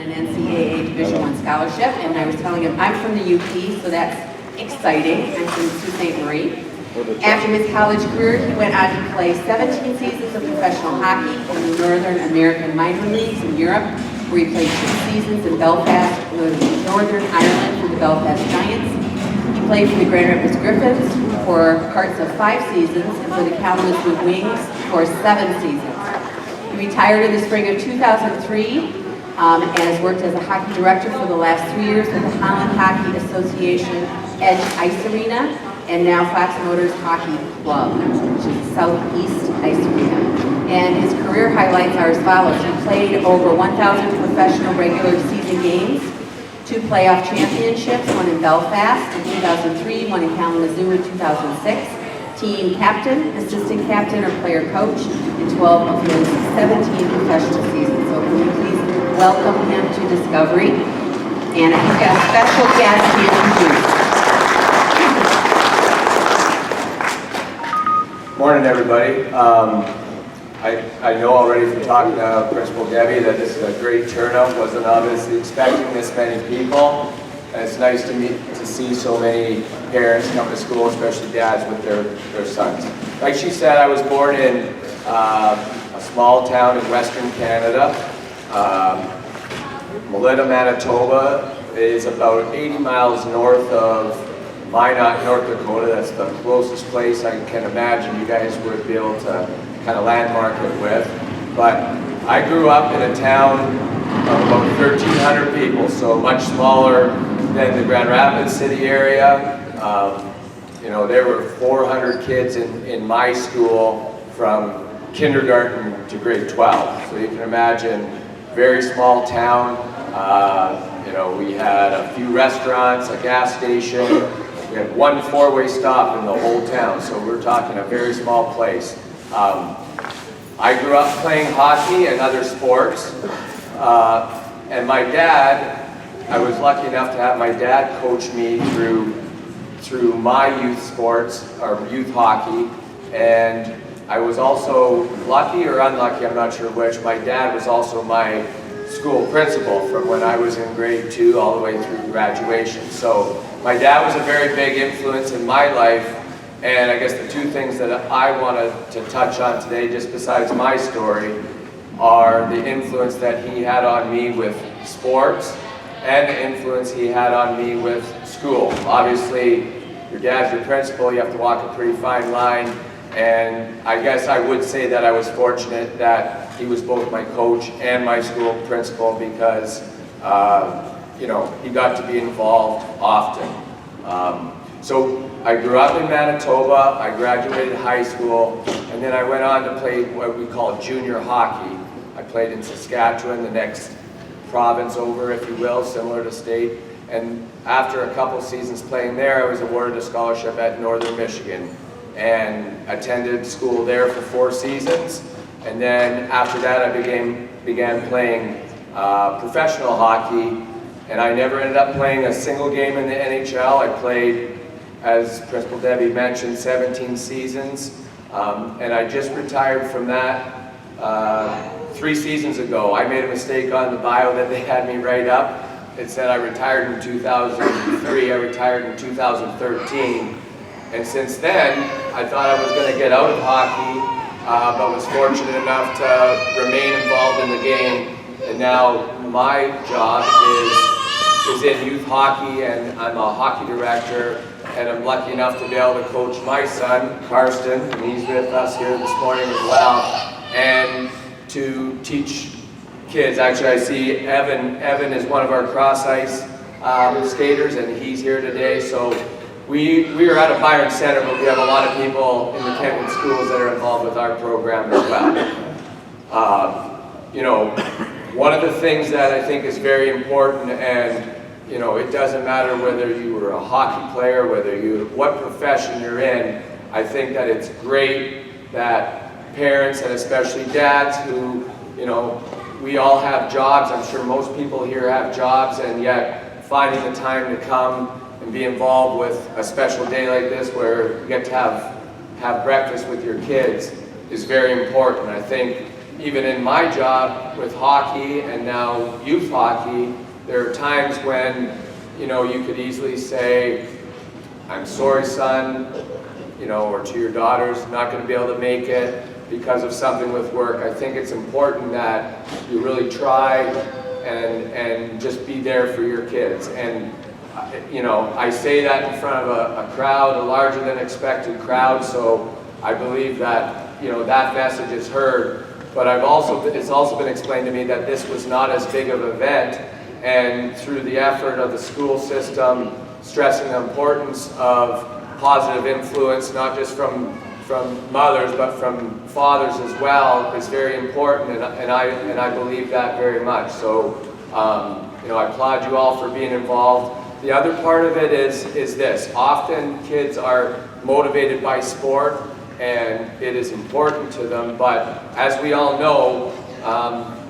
an NCAA Division I scholarship, and I was telling him I'm from the UP, so that's exciting. I'm from Sault Ste. Marie. After his college career, he went on to play 17 seasons of professional hockey in the Northern American minor leagues in Europe, where he played 2 seasons in Belfast, Northern Ireland for the Belfast Giants. He played for the Grand Rapids Griffins for parts of 5 seasons, and for the Kalamazoo Wings for 7 seasons. He retired in the spring of 2003 and has worked as a hockey director for the last 3 years with the Holland Hockey Association Edge Ice Arena, and now Fox Motors Hockey Club, which is Southeast Ice Arena. And his career highlights are as follows. He played over 1,000 professional regular season games, 2 playoff championships, one in Belfast in 2003, one in Kalamazoo in 2006, team captain, assistant captain, or player coach in 12 of his 17 professional seasons. So can we please welcome him to Discovery? And I've got a special guest to introduce. Morning, everybody. I know already from talking to Principal Debbie that this is a great turnout. Wasn't obviously expecting this many people, and it's nice to see so many parents come to school, especially dads with their sons. Like she said, I was born in a small town in Western Canada. Melita, Manitoba is about 80 miles north of Minot, North Dakota. That's the closest place I can imagine you guys would be able to kind of landmark it with. But I grew up in a town of about 1,300 people, so much smaller than the Grand Rapids city area. You know, there were 400 kids in my school from kindergarten to grade 12. So you can imagine, very small town. You know, we had a few restaurants, a gas station. We had 1 4-way stop in the whole town, so we're talking a very small place. I grew up playing hockey and other sports, and my dad, I was lucky enough to have my dad coach me through my youth sports, or youth hockey, and I was also lucky or unlucky, I'm not sure which, my dad was also my school principal from when I was in grade 2 all the way through graduation. So my dad was a very big influence in my life, and I guess the 2 things that I wanted to touch on today, just besides my story, are the influence that he had on me with sports and the influence he had on me with school. Obviously, your dad's your principal, you have to walk a pretty fine line, and I guess I would say that I was fortunate that he was both my coach and my school principal because you know, he got to be involved often. So I grew up in Manitoba, I graduated high school, and then I went on to play what we call junior hockey. I played in Saskatchewan, the next province over, if you will, similar to state. And after a couple seasons playing there, I was awarded a scholarship at Northern Michigan and attended school there for 4 seasons. And then after that, I began playing professional hockey, and I never ended up playing a single game in the NHL. I played, as Principal Debbie mentioned, 17 seasons, and I just retired from that 3 seasons ago. I made a mistake on the bio that they had me write up. It said I retired in 2003, I retired in 2013, and since then, I thought I was going to get out of hockey, but was fortunate enough to remain involved in the game, and now my job is in youth hockey, and I'm a hockey director, and I'm lucky enough to be able to coach my son, Karsten, and he's with us here this morning as well, and to teach kids. Actually, I see Evan. Evan is one of our cross-ice skaters, and he's here today. So we are out of Byron Center, but we have a lot of people in the Kentwood schools that are involved with our program as well. You know, one of the things that I think is very important, and you know, it doesn't matter whether you were a hockey player, what profession you're in, I think that it's great that parents, and especially dads who, you know, we all have jobs. I'm sure most people here have jobs, and yet finding the time to come and be involved with a special day like this where you get to have breakfast with your kids is very important. I think even in my job with hockey and now youth hockey, there are times when, you know, you could easily say, I'm sorry, son, you know, or to your daughters, not going to be able to make it because of something with work. I think it's important that you really try and just be there for your kids. And, you know, I say that in front of a crowd, a larger than expected crowd, so I believe that, you know, that message is heard. But it's also been explained to me that this was not as big of an event, and through the effort of the school system, stressing the importance of positive influence, not just from mothers, but from fathers as well, is very important, and I believe that very much. So, you know, I applaud you all for being involved. The other part of it is this. Often kids are motivated by sport, and it is important to them, but as we all know,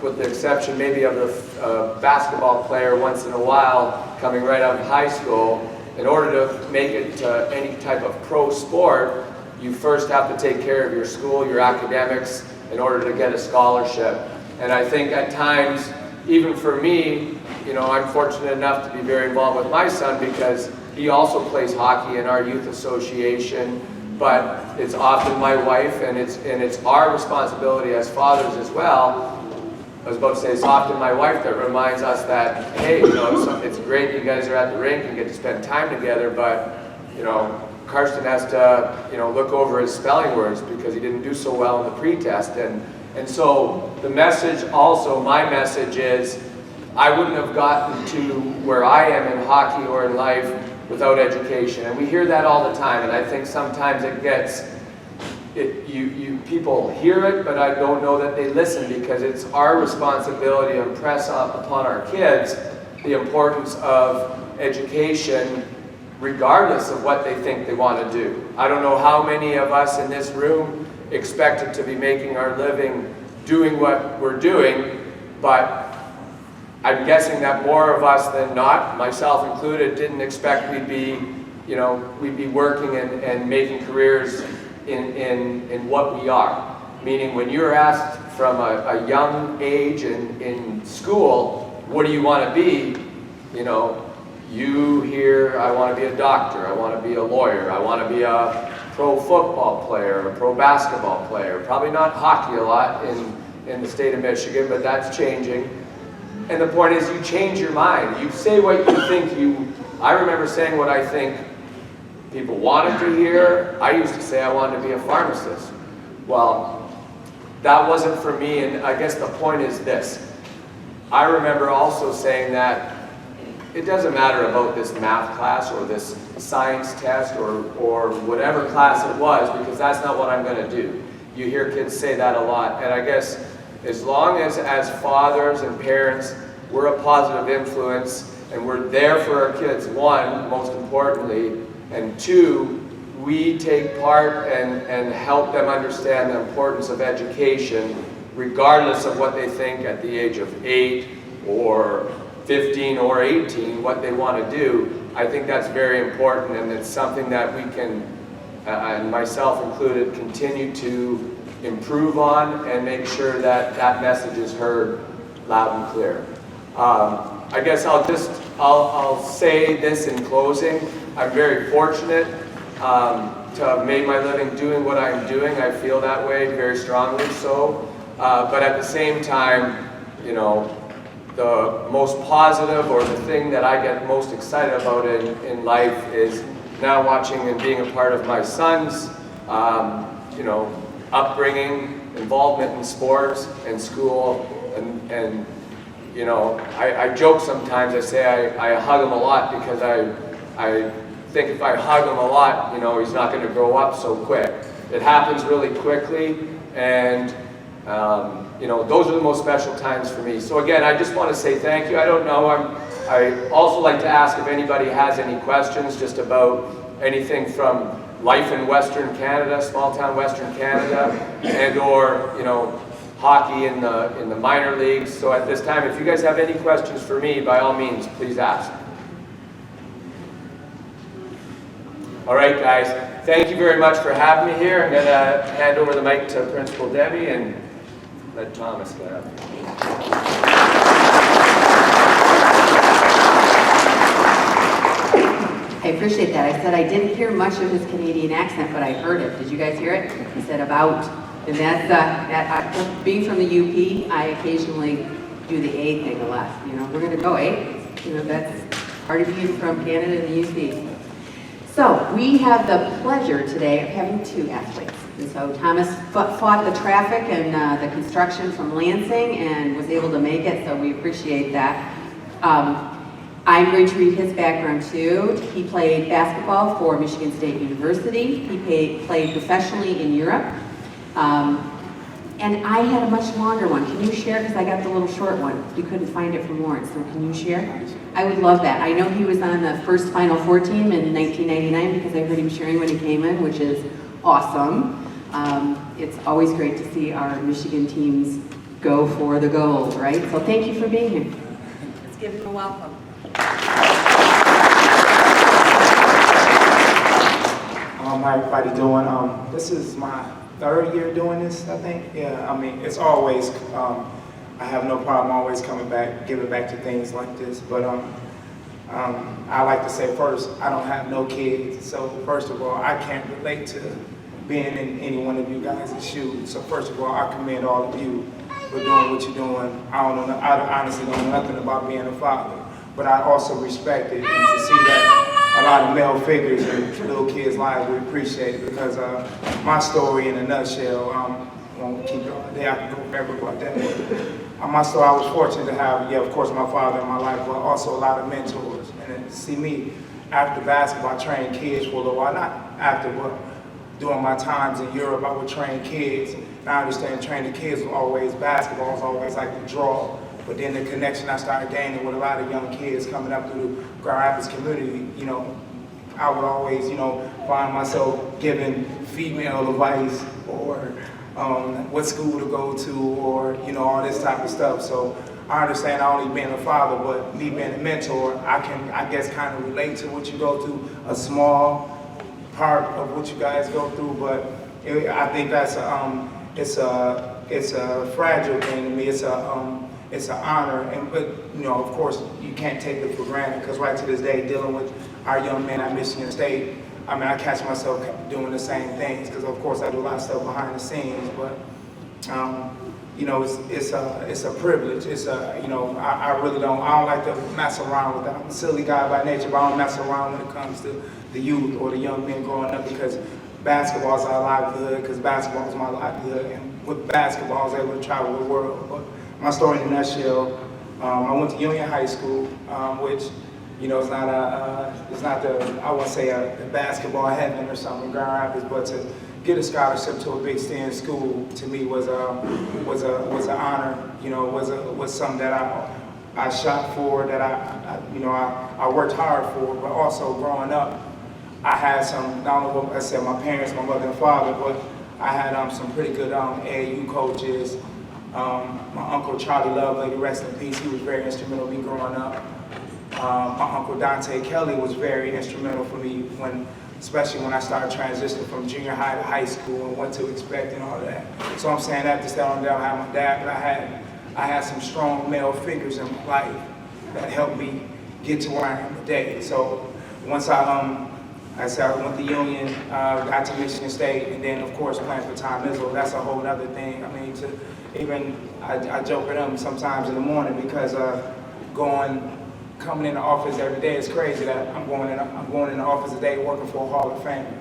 with the exception maybe of the basketball player once in a while coming right out of high school, in order to make it to any type of pro sport, you first have to take care of your school, your academics, in order to get a scholarship. And I think at times, even for me, you know, I'm fortunate enough to be very involved with my son because he also plays hockey in our youth association, but it's often my wife, and it's our responsibility as fathers as well. I was about to say, it's often my wife that reminds us that, hey, you know, it's great that you guys are at the rink and get to spend time together, but, you know, Karsten has to, you know, look over his spelling words because he didn't do so well in the pre-test. And so the message also, my message is, I wouldn't have gotten to where I am in hockey or in life without education. And we hear that all the time, and I think sometimes it gets, people hear it, but I don't know that they listen, because it's our responsibility to impress upon our kids the importance of education regardless of what they think they want to do. I don't know how many of us in this room expected to be making our living doing what we're doing, but I'm guessing that more of us than not, myself included, didn't expect we'd be, you know, we'd be working and making careers in what we are. Meaning, when you're asked from a young age in school, what do you want to be? You know, you hear, I want to be a doctor, I want to be a lawyer, I want to be a pro football player, a pro basketball player. Probably not hockey a lot in the state of Michigan, but that's changing. And the point is, you change your mind. You say what you think I remember saying what I think people wanted to hear. I used to say I wanted to be a pharmacist. Well, that wasn't for me, and I guess the point is this. I remember also saying that it doesn't matter about this math class or this science test or whatever class it was, because that's not what I'm going to do. You hear kids say that a lot, and I guess as long as fathers and parents, we're a positive influence and we're there for our kids, one, most importantly, and two, we take part and help them understand the importance of education, regardless of what they think at the age of 8 or 15 or 18, what they want to do. I think that's very important, and it's something that we can, and myself included, continue to improve on and make sure that that message is heard loud and clear. I guess I'll say this in closing. I'm very fortunate to have made my living doing what I'm doing. I feel that way very strongly so. But at the same time, you know, the most positive, or the thing that I get most excited about in life, is now watching and being a part of my son's, you know, upbringing, involvement in sports and school, and you know, I joke sometimes. I say I hug him a lot because I think if I hug him a lot, you know, he's not going to grow up so quick. It happens really quickly, and you know, those are the most special times for me. So again, I just want to say thank you. I don't know, I also like to ask if anybody has any questions just about anything from life in Western Canada, small town Western Canada, and or, you know, hockey in the minor leagues. So at this time, if you guys have any questions for me, by all means, please ask. All right, guys, thank you very much for having me here. I'm going to hand over the mic to Principal Debbie, and let Thomas get up. I appreciate that. I said I didn't hear much of his Canadian accent, but I heard it. Did you guys hear it? He said about. And that's, being from the UP, I occasionally do the A thing a lot. You know, we're going to go A. You know, that's part of being from Canada and the UP. So we have the pleasure today of having two athletes. And so Thomas fought the traffic and the construction from Lansing and was able to make it, so we appreciate that. I'm going to read his background too. He played basketball for Michigan State University. He played professionally in Europe. And I had a much longer one. Can you share? Because I got the little short one. You couldn't find it from Lawrence, so can you share? I would love that. I know he was on the first Final Four team in 1999 because I heard him sharing when he came in, which is awesome. It's always great to see our Michigan teams go for the gold, right? So thank you for being here. Let's give him a welcome. How everybody doing? This is my third year doing this, I think. Yeah, I mean, it's always, I have no problem always coming back, giving back to things like this. But I like to say first, I don't have no kids. So first of all, I can't relate to being in any one of you guys' shoes. So first of all, I commend all of you for doing what you're doing. I honestly don't know nothing about being a father, but I also respect it, and to see that a lot of male figures in little kids' lives, we appreciate it, because my story in a nutshell, I won't keep it all day, I can go forever about that. My story, I was fortunate to have, of course, my father in my life, but also a lot of mentors. And then to see me, after basketball, I trained kids for a little while, not after, but during my times in Europe, I would train kids. And I understand training kids was always basketball, was always like the draw. But then the connection I started gaining with a lot of young kids coming up through the Grand Rapids community, you know, I would always, you know, find myself giving female advice, or what school to go to, or, you know, all this type of stuff. So I understand not only being a father, but me being a mentor, I can, I guess, kind of relate to what you go through, a small part of what you guys go through. But I think that's it's a fragile thing to me. It's an honor, but you know, of course, you can't take it for granted, because right to this day, dealing with our young men at Michigan State, I mean, I catch myself doing the same things, because of course I do a lot of stuff behind the scenes, but you know, it's a privilege. It's a, you know, I don't like to mess around with that. I'm a silly guy by nature, but I don't mess around when it comes to the youth or the young men growing up, because basketball is our livelihood, because basketball is my livelihood, and with basketball I was able to travel the world. But my story in a nutshell, I went to Union High School, which, you know, it's not I won't say a basketball heaven or something in Grand Rapids, but to get a scholarship to a Big Ten school to me was an honor. You know, was something that I shot for, that I worked hard for. But also growing up, I had some, not only what I said, my parents, my mother and father, but I had some pretty good AAU coaches. My uncle Charlie Lovelady, rest in peace, he was very instrumental in me growing up. My uncle Dante Kelly was very instrumental for me, especially when I started transitioning from junior high to high school and what to expect and all that. So I'm saying that to stay on down, I had my dad, but I had some strong male figures in my life that helped me get to where I am today. So once I went to Union, got to Michigan State, and then of course playing for Tom Izzo, that's a whole other thing. I mean, I joke with them sometimes in the morning, because coming in the office every day is crazy that I'm going in the office today working for a Hall of Famer.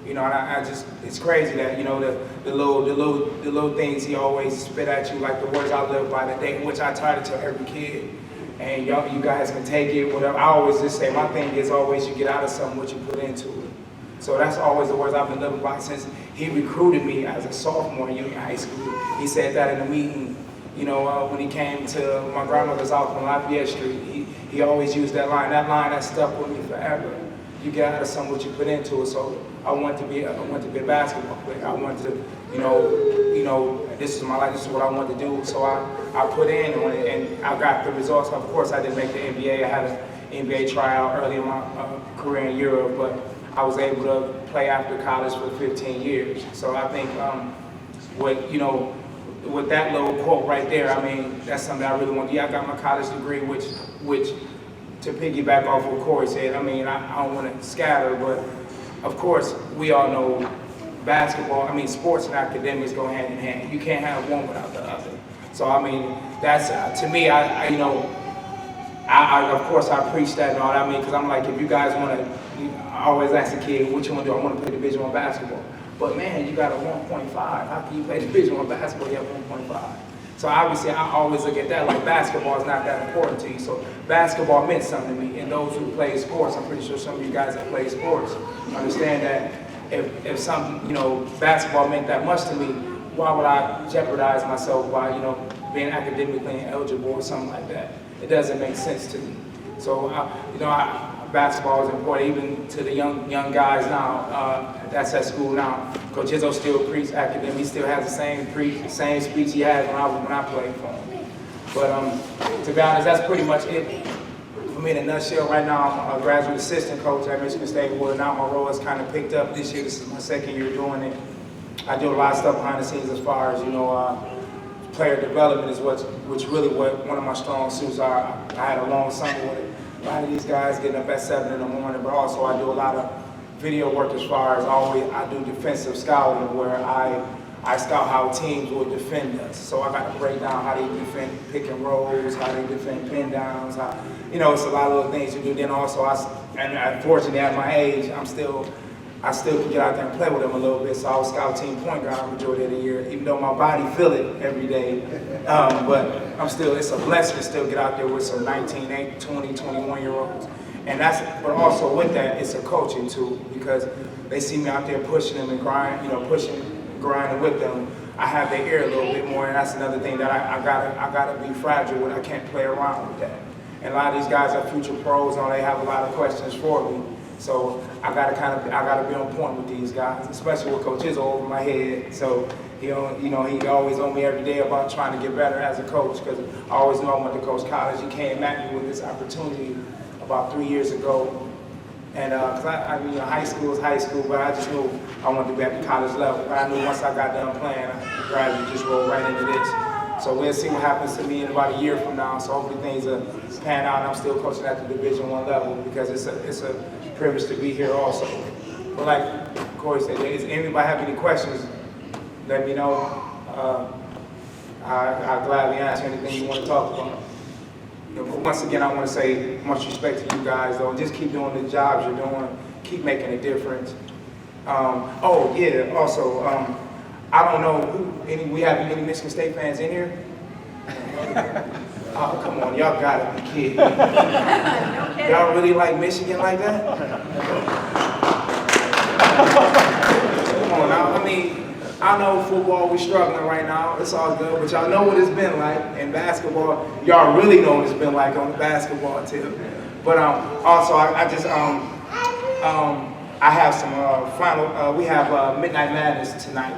You know, and it's crazy that, you know, the little things he always spit at you, like the words I live by today, which I try to tell every kid. And you guys can take it, whatever. I always just say, my thing is always you get out of something what you put into it. So that's always the words I've been living by since he recruited me as a sophomore in Union High School. He said that in a meeting, you know, when he came to my grandmother's house on Lafayette Street. He always used that line. That line has stuck with me forever. You get out of something what you put into it. So I wanted to be a basketball player. I wanted to, you know, this is my life. This is what I wanted to do. So I put in, and I got the results. Of course, I didn't make the NBA. I had an NBA tryout early in my career in Europe, but I was able to play after college for 15 years. So I think with that little quote right there, I mean, that's something I really want. Yeah, I got my college degree, which to piggyback off what Corey said, I mean, I don't want to scatter, but of course, we all know basketball, I mean, sports and academics go hand in hand. You can't have one without the other. So, I mean, that's, to me, I of course, I preach that and all that, I mean, because I'm like, if you guys want to, I always ask a kid, what you want to do? I want to play Division I basketball. But man, you got a 1.5. How can you play Division I basketball? You have 1.5. So obviously, I always look at that like basketball is not that important to you. So basketball meant something to me. And those who play sports, I'm pretty sure some of you guys that play sports understand that if something, basketball meant that much to me, why would I jeopardize myself by, being academically ineligible or something like that? It doesn't make sense to me. So, basketball is important, even to the young guys now. That's at school now. Coach Izzo still preaches academics. He still has the same speech he had when I played for him. But to be honest, that's pretty much it for me in a nutshell. Right now, I'm a graduate assistant coach at Michigan State. Well, now my role has kind of picked up this year. This is my second year doing it. I do a lot of stuff behind the scenes as far as player development is which really what one of my strong suits are. I had a long summer with it. A lot of these guys getting up at 7 in the morning, but also I do a lot of video work as far as I do defensive scouting where I scout how teams will defend us. So I got to break down how they defend pick and rolls, how they defend pin downs, it's a lot of little things you do. Then also, unfortunately at my age, I still can get out there and play with them a little bit, so I was scout team point guard majority of the year, even though my body feel it every day. But it's a blessing to still get out there with some 19, 8, 20, 21-year-olds. And but also with that, it's a coaching tool because they see me out there pushing them and grinding with them. I have their ear a little bit more, and that's another thing that I gotta be fragile with. I can't play around with that. And a lot of these guys are future pros, and they have a lot of questions for me. So I gotta be on point with these guys, especially with Coach Izzo over my head. So he always on me every day about trying to get better as a coach because I always knew I wanted to coach college. He came at me with this opportunity about 3 years ago, and high school is high school, but I just knew I wanted to be at the college level. But I knew once I got done playing, I gradually just rolled right into this. So we'll see what happens to me in about a year from now. So hopefully things will pan out. I'm still coaching at the Division I level because it's a privilege to be here also. But like Corey said, if anybody have any questions, let me know. I'll gladly answer anything you want to talk about. But once again, I want to say much respect to you guys, though. Just keep doing the jobs you're doing. Keep making a difference. Also, I don't know, we have any Michigan State fans in here? Oh, come on, y'all gotta be kidding. Y'all really like Michigan like that? Come on now, I know football, we're struggling right now, it's all good, but y'all know what it's been like in basketball. Y'all really know what it's been like on the basketball tip. But also, I have some we have Midnight Madness tonight.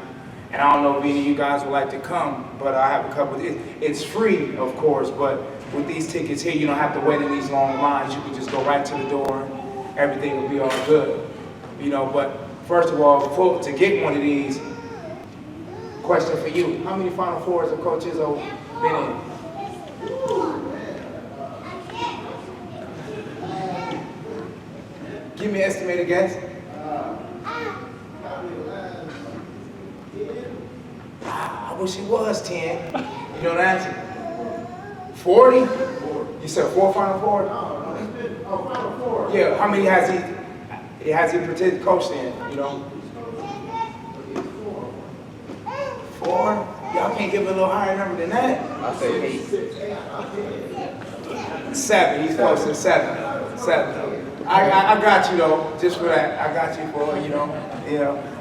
And I don't know if any of you guys would like to come, but I have a couple. It's free, of course, but with these tickets here, you don't have to wait in these long lines. You can just go right to the door. Everything will be all good. But first of all, to get one of these, question for you. How many Final Fours have Coach Izzo been in? Give me an estimated guess. I wish it was 10. You know that? 40? You said 4 Final Four? Final Four. Yeah, how many has he pretended coached in, 4? Y'all can't give it a little higher number than that? I'll say 8. 7, he's close to 7. I got you though, just for that. I got you for,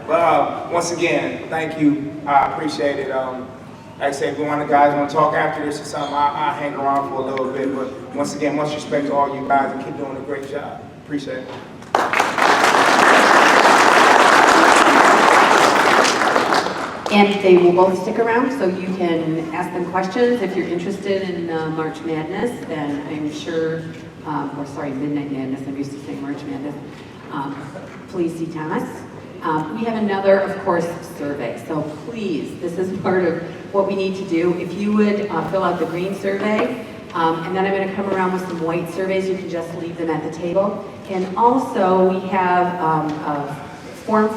But once again, thank you. I appreciate it. Like I said, if one of the guys want to talk after this or something, I'll hang around for a little bit. But once again, much respect to all you guys and keep doing a great job. Appreciate it. And they will both stick around so you can ask them questions if you're interested in March Madness. And I'm sure, Midnight Madness, I'm used to saying March Madness. Please see Thomas. We have another, of course, survey. So please, this is part of what we need to do. If you would fill out the green survey, and then I'm going to come around with some white surveys. You can just leave them at the table. And also, we have a form,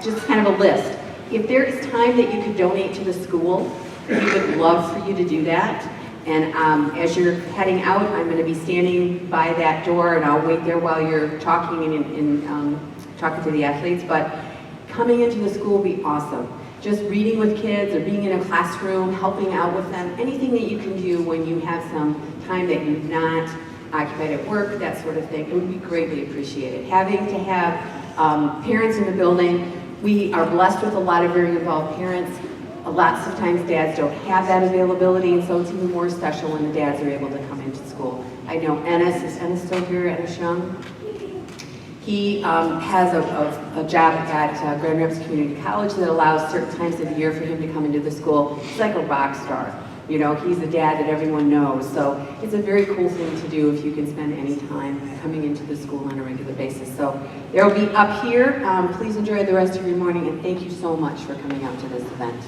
just kind of a list. If there is time that you could donate to the school, we would love for you to do that. And as you're heading out, I'm going to be standing by that door, and I'll wait there while you're talking and talking to the athletes. But coming into the school will be awesome. Just reading with kids or being in a classroom, helping out with them, anything that you can do when you have some time that you've not occupied at work, that sort of thing, it would be greatly appreciated. Having to have parents in the building, we are blessed with a lot of very involved parents. Lots of times dads don't have that availability, and so it's even more special when the dads are able to come into school. I know Ennis, is Ennis still here, Ennis Young? He has a job at Grand Rapids Community College that allows certain times of the year for him to come into the school. He's like a rock star. You know, he's a dad that everyone knows. So it's a very cool thing to do if you can spend any time coming into the school on a regular basis. So they'll be up here. Please enjoy the rest of your morning, and thank you so much for coming out to this event.